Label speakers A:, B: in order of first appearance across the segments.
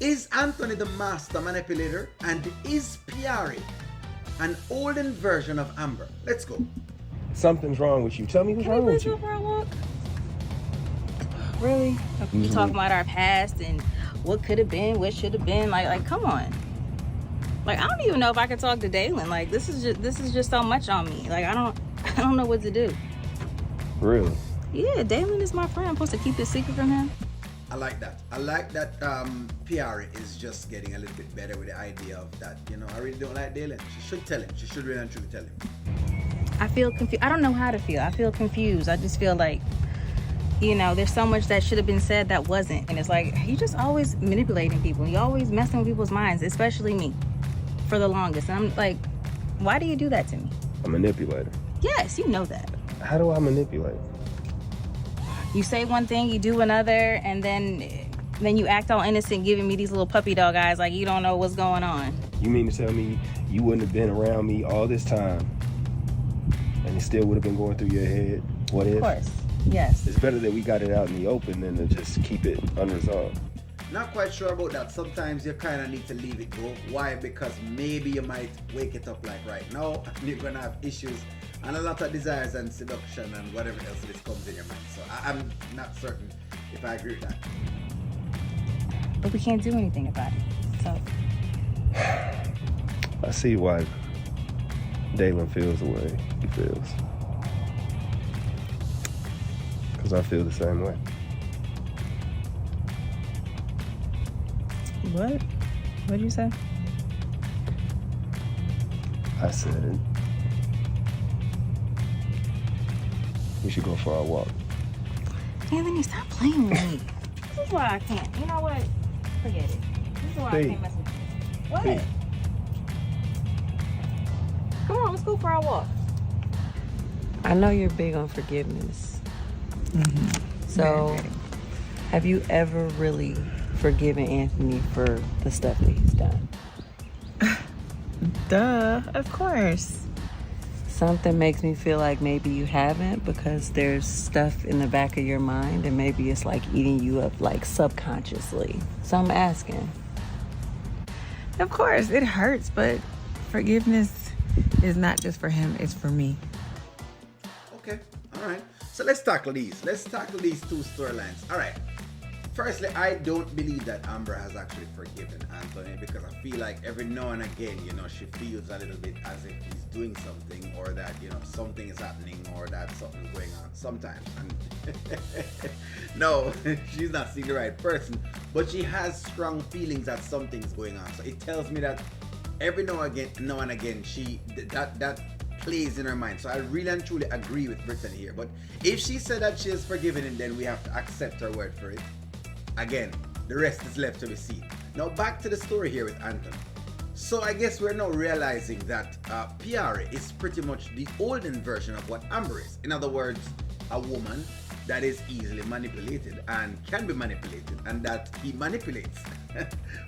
A: Is Anthony the master manipulator? And is Piarry an olden version of Amber? Let's go.
B: Something's wrong with you. Tell me what's wrong with you.
C: Can we please go for a walk? Really? We talking about our past and what could have been, what should have been. Like, come on. Like, I don't even know if I could talk to Dalen. Like, this is just so much on me. Like, I don't know what to do.
B: Really?
C: Yeah, Dalen is my friend. I'm supposed to keep this secret from him.
A: I like that. I like that Piarry is just getting a little bit better with the idea of that, I really don't like Dalen. She should tell him. She should really and truly tell him.
C: I feel confused. I don't know how to feel. I feel confused. I just feel like, there's so much that should have been said that wasn't. And it's like, you just always manipulating people. You always messing with people's minds, especially me, for the longest. And I'm like, why do you do that to me?
B: A manipulator.
C: Yes, you know that.
B: How do I manipulate?
C: You say one thing, you do another, and then you act all innocent, giving me these little puppy dog eyes like you don't know what's going on.
B: You mean to tell me you wouldn't have been around me all this time and it still would have been going through your head? What if?
C: Of course, yes.
B: It's better that we got it out in the open than to just keep it unresolved.
A: Not quite sure about that. Sometimes you kind of need to leave it go. Why? Because maybe you might wake it up like right now and you're going to have issues and a lot of desires and seduction and whatever else this comes in your mind. So I'm not certain if I agree with that.
C: But we can't do anything about it. So
B: I see why Dalen feels the way he feels. Because I feel the same way.
C: what? What'd you say?
B: I said we should go for our walk.
C: Anthony, stop playing with me. This is why I can't. You know what? Forget it. This is why I can't mess with you. What?
B: Hey.
C: Come on, let's go for our walk.
D: I know you're big on forgiveness. So, have you ever really forgiven Anthony for the stuff that he's done?
E: Duh, of course.
D: Something makes me feel like maybe you haven't, because there's stuff in the back of your mind and maybe it's like eating you up like subconsciously. So I'm asking.
E: Of course, it hurts, but forgiveness is not just for him, it's for me.
A: Okay, all right. So let's tackle these. Let's tackle these two storylines. All right. Firstly, I don't believe that Amber has actually forgiven Anthony, because I feel like every now and again, she feels a little bit as if he's doing something, or that, something is happening, or that something's going on sometimes. And no, she's not seeing the right person, but she has strong feelings that something's going on. So it tells me that every now and again, she that plays in her mind. So I really and truly agree with Brittany here. But if she said that she has forgiven him, then we have to accept her word for it. Again, the rest is left to be seen. Now back to the story here with Anthony. So I guess we're now realizing that Piarry is pretty much the olden version of what Amber is. In other words, a woman that is easily manipulated and can be manipulated, and that he manipulates.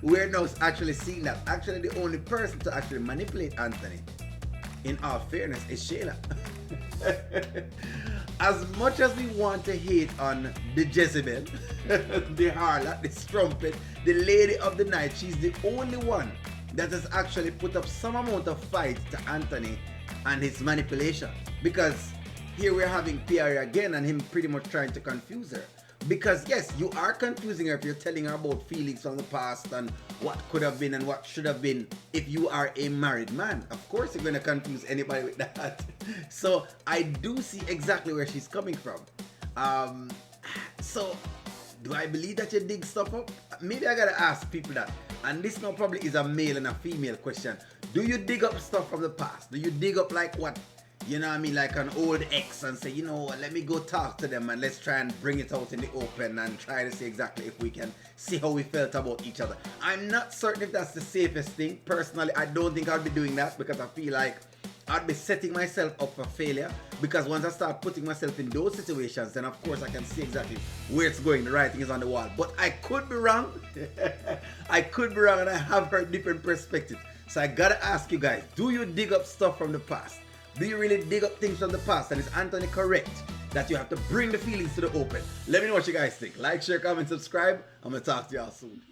A: We're now actually seeing that actually the only person to actually manipulate Anthony, in all fairness, is Shayla. As much as we want to hate on the Jezebel, the harlot, the strumpet, the lady of the night, she's the only one that has actually put up some amount of fight to Anthony and his manipulation. Because here we're having Piarry again and him pretty much trying to confuse her. Because yes, you are confusing her if you're telling her about feelings from the past and what could have been and what should have been if you are a married man. Of course you're going to confuse anybody with that. So I do see exactly where she's coming from. So do I believe that you dig stuff up? Maybe I gotta ask people that. And this now probably is a male and a female question. Do you dig up stuff from the past? Do you dig up like what? Like an old ex, and say, let me go talk to them and let's try and bring it out in the open and try to see exactly if we can see how we felt about each other. I'm not certain if that's the safest thing. Personally, I don't think I'd be doing that, because I feel like I'd be setting myself up for failure, because once I start putting myself in those situations, then of course I can see exactly where it's going. The writing is on the wall. But I could be wrong. I could be wrong, and I have heard different perspectives. So I gotta ask you guys, do you dig up stuff from the past? Do you really dig up things from the past? And is Anthony correct that you have to bring the feelings to the open? Let me know what you guys think. Like, share, comment, subscribe. I'm going to talk to y'all soon.